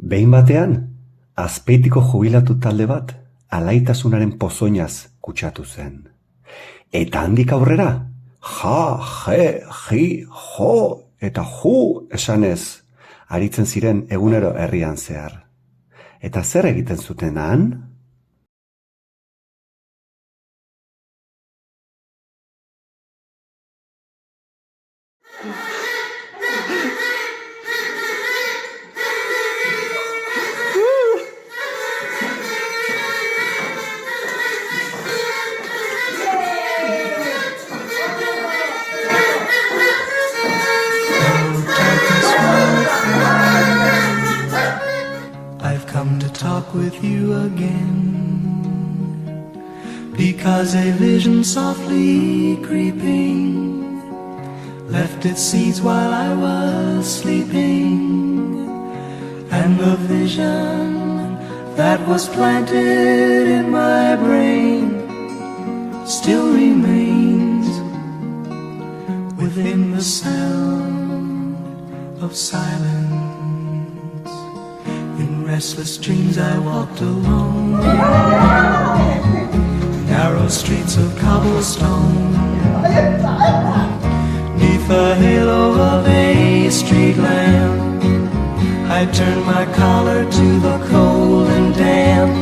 Behin batean, Azpeitiko jubilatu talde bat alaitasunaren pozoinaz kutsatu zen. Eta handik aurrera, ja, je, ji, jo eta ju esanez aritzen ziren egunero herrian zehar. Eta zer egiten zuten han? I've come to talk with you again, because a vision softly creeping left its seeds while I was sleeping, and the vision that was planted in my brain still remains within the sound of silence. In restless dreams I walked alone, narrow streets of cobblestone, neath the halo of a street lamp. I turned my collar to the cold and damp,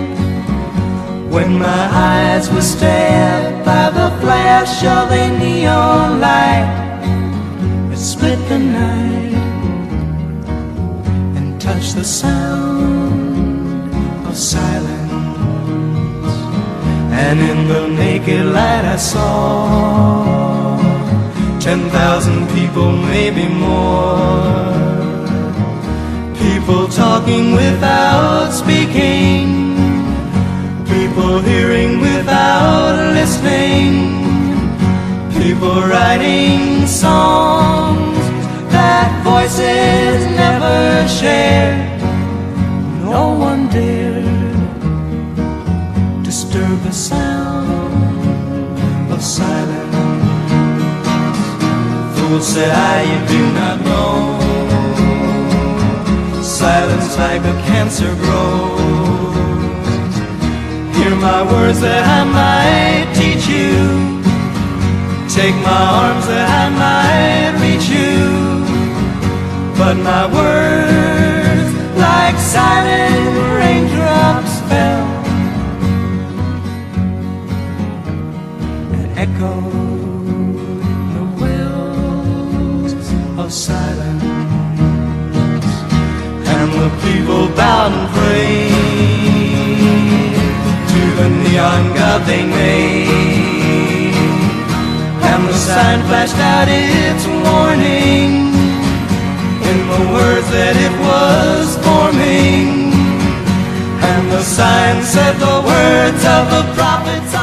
when my eyes were stabbed by the flash of a neon light that split the night and touched the sound of silence. And in the naked light I saw 10,000 people, maybe more, people talking without speaking, people hearing without listening, people writing songs that voices never shared. No one dared disturb the sound of silence. Fool, said I, you do not know, silence like a cancer grows. Hear my words that I might teach you, take my arms that I might reach you, but my words like silent raindrops fell and echoed the wells of silence. And the people bowed and prayed to the neon god they made, and the sign flashed out its warning in the words that it was forming. And the sign said the words of the prophets